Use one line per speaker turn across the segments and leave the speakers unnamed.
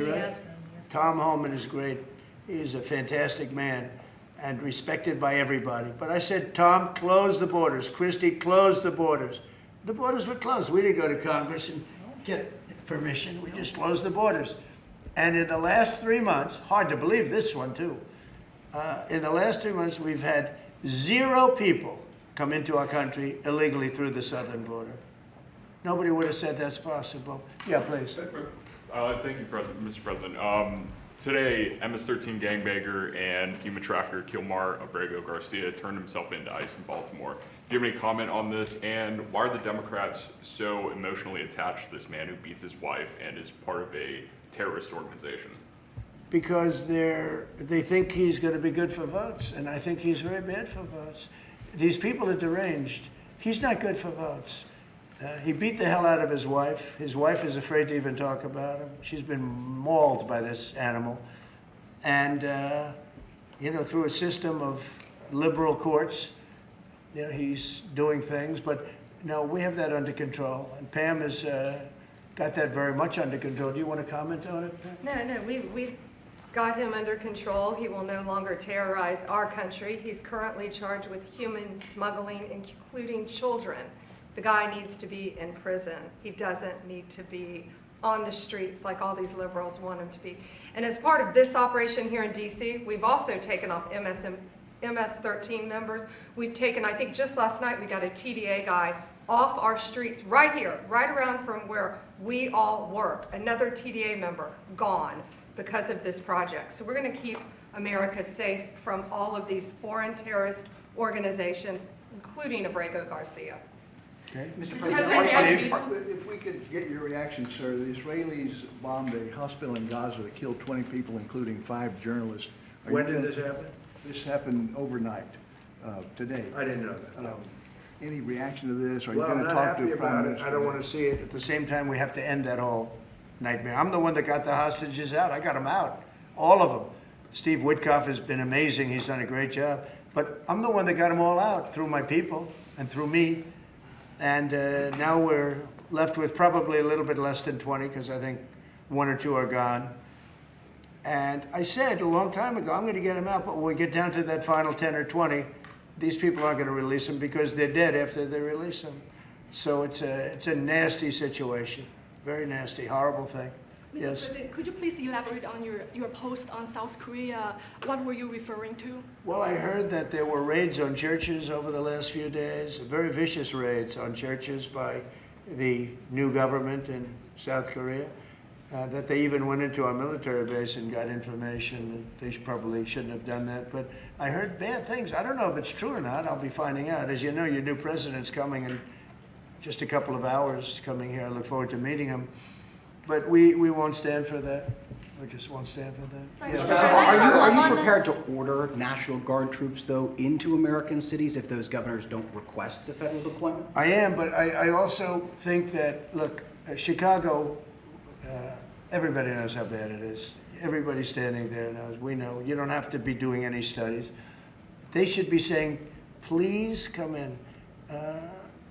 Yes.
Tom Homan is great. He's a fantastic man and respected by everybody. But I said, Tom, close the borders. Christie, close the borders. The borders were closed. We didn't go to Congress and get permission. We just closed the borders. And in the last 3 months, hard to believe this one too, in the last 3 months, we've had 0 people come into our country illegally through the southern border. Nobody would have said that's possible. Yeah, please.
Thank you, Mr. President. Today, MS-13 gangbanger and human trafficker Kilmar Abrego Garcia turned himself into ICE in Baltimore. Do you have any comment on this? And why are the Democrats so emotionally attached to this man who beats his wife and is part of a terrorist organization?
Because they think he's going to be good for votes, and I think he's very bad for votes. These people are deranged. He's not good for votes. He beat the hell out of his wife. His wife is afraid to even talk about him. She's been mauled by this animal. And, you know, through a system of liberal courts, you know, he's doing things. But, no, we have that under control. And Pam has got that very much under control. Do you want to comment on it, Pam?
No, we've got him under control. He will no longer terrorize our country. He's currently charged with human smuggling, including children. The guy needs to be in prison. He doesn't need to be on the streets like all these liberals want him to be. And as part of this operation here in DC, we've also taken off MS-13 members. We've taken, I think just last night, we got a TDA guy off our streets right here, right around from where we all work. Another TDA member gone because of this project. So we're going to keep America safe from all of these foreign terrorist organizations, including Abrego Garcia.
Okay.
Mr. President, if we could get your reaction, sir. The Israelis bombed a hospital in Gaza that killed 20 people, including 5 journalists.
When did this happen?
This happened overnight, today.
I didn't know that. No.
Any reaction to this? Are you
Well,
going
I'm
to
not
talk
happy
to
about
Prime
it.
Minister?
I don't want to see it. At the same time, we have to end that whole nightmare. I'm the one that got the hostages out. I got them out, all of them. Steve Witkoff has been amazing. He's done a great job. But I'm the one that got them all out through my people and through me. And now we're left with probably a little bit less than 20, because I think 1 or 2 are gone. And I said a long time ago, I'm going to get them out, but when we get down to that final 10 or 20, these people aren't going to release them because they're dead after they release them. So it's a nasty situation, very nasty, horrible thing.
Mr.
Yes.
President, could you please elaborate on your post on South Korea? What were you referring to?
Well, I heard that there were raids on churches over the last few days, very vicious raids on churches by the new government in South Korea, that they even went into our military base and got information. They probably shouldn't have done that, but I heard bad things. I don't know if it's true or not. I'll be finding out. As you know, your new president's coming in just a couple of hours, coming here. I look forward to meeting him. But we won't stand for that. We just won't stand for that.
Yes. Are you prepared to order National Guard troops, though, into American cities if those governors don't request the federal deployment?
I am, but I also think that, look, Chicago, everybody knows how bad it is. Everybody standing there knows. We know. You don't have to be doing any studies. They should be saying, please come in.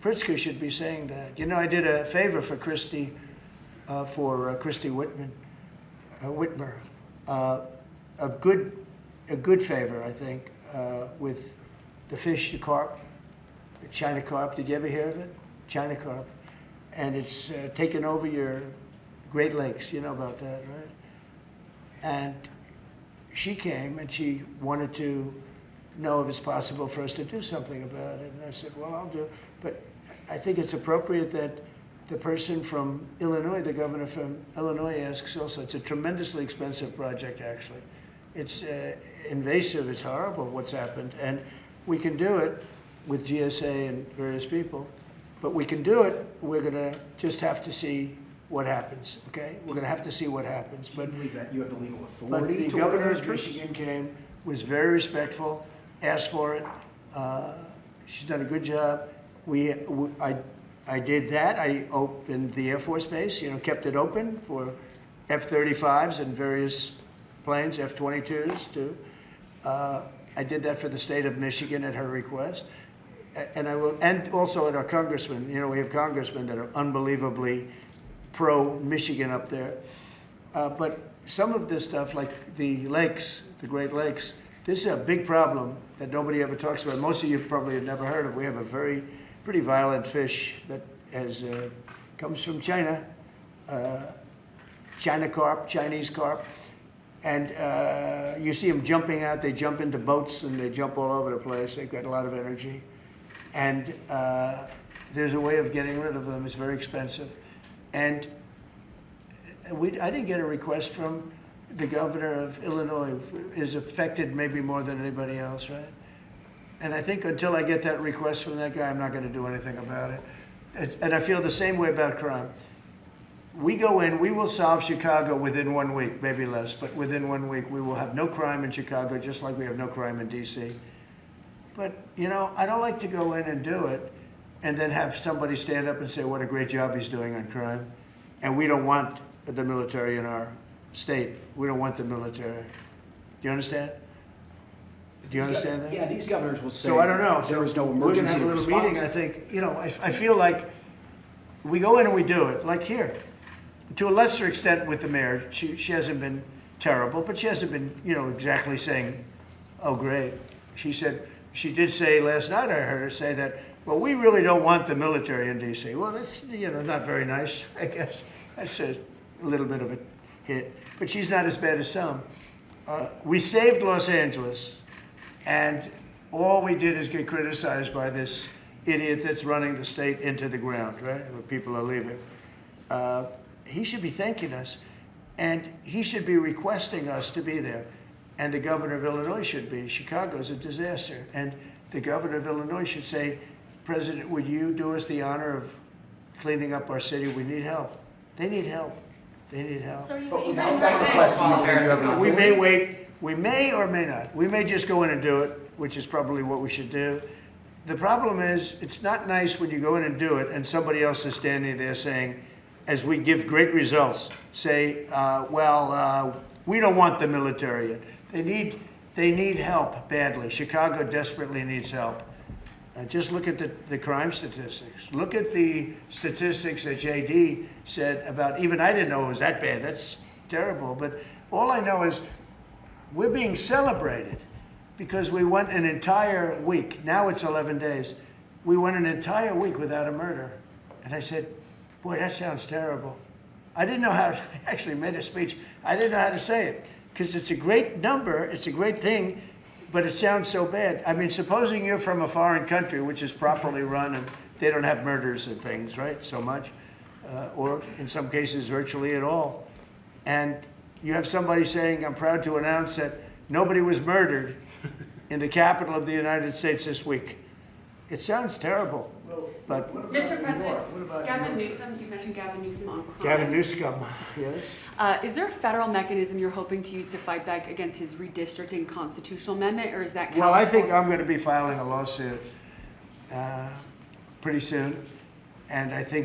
Pritzker should be saying that. You know, I did a favor for Christie Whitmer, a good favor, I think, with the fish, the carp, the China carp. Did you ever hear of it? China carp. And it's taken over your Great Lakes. You know about that, right? And she came and she wanted to know if it's possible for us to do something about it. And I said, well, I'll do it. But I think it's appropriate that the person from Illinois, the governor from Illinois, asks also. It's a tremendously expensive project, actually. It's invasive, it's horrible what's happened. And we can do it with GSA and various people, but we can do it. We're gonna just have to see what happens, okay? We're gonna have to see what happens.
But do you believe that you have the legal
But
authority
the
to order
governor
those
of
troops?
Michigan came, was very respectful, asked for it. She's done a good job. I did that. I opened the Air Force Base, you know, kept it open for F-35s and various planes, F-22s too. I did that for the state of Michigan at her request. And I will, and also at our congressmen. You know, we have congressmen that are unbelievably pro-Michigan up there. But some of this stuff, like the lakes, the Great Lakes, this is a big problem that nobody ever talks about. Most of you probably have never heard of. We have a pretty violent fish that comes from China, China carp, Chinese carp. And you see them jumping out. They jump into boats and they jump all over the place. They've got a lot of energy. And there's a way of getting rid of them. It's very expensive. And I didn't get a request from the governor of Illinois, who is affected maybe more than anybody else, right? And I think until I get that request from that guy, I'm not going to do anything about it. And I feel the same way about crime. We go in, we will solve Chicago within 1 week, maybe less, but within 1 week we will have no crime in Chicago, just like we have no crime in DC. But, you know, I don't like to go in and do it and then have somebody stand up and say what a great job he's doing on crime. And we don't want the military in our state. We don't want the military. Do you understand? Do you understand that?
Yeah, these governors will say
So I don't know.
there is no
We're going to
emergency
have a little
response.
meeting, I think. You know, I feel like we go in and we do it, like here. To a lesser extent with the mayor, she hasn't been terrible, but she hasn't been, you know, exactly saying, oh, great. She did say last night, I heard her say that, well, we really don't want the military in D.C. Well, that's, you know, not very nice, I guess. That's a little bit of a hit. But she's not as bad as some. We saved Los Angeles, and all we did is get criticized by this idiot that's running the state into the ground, right, where people are leaving. He should be thanking us, and he should be requesting us to be there. And the governor of Illinois should be. Chicago's a disaster. And the governor of Illinois should say, President, would you do us the honor of cleaning up our city? We need help. They need help. They need help.
So are you
But
waiting
without
for
that request, do you think governor
We may wait. We may or may not. We may just go in and do it, which is probably what we should do. The problem is, it's not nice when you go in and do it and somebody else is standing there saying, as we give great results, say, we don't want the military. They need help badly. Chicago desperately needs help. Just look at the crime statistics. Look at the statistics that JD said about, even I didn't know it was that bad. That's terrible. But all I know is we're being celebrated because we went an entire week. Now it's 11 days. We went an entire week without a murder. And I said, boy, that sounds terrible. I didn't know how to, I actually made a speech. I didn't know how to say it because it's a great number. It's a great thing, but it sounds so bad. I mean, supposing you're from a foreign country, which is properly run and they don't have murders and things, right, so much, or in some cases virtually at all. And you have somebody saying, I'm proud to announce that nobody was murdered in the capital of the United States this week. It sounds terrible, but
Mr. President, Gavin Newsom, you mentioned Gavin Newsom on crime.
Gavin Newsom, yes?
Is there a federal mechanism you're hoping to use to fight back against his redistricting constitutional amendment, or is that
Well, I think I'm going to be filing a lawsuit pretty soon, and I think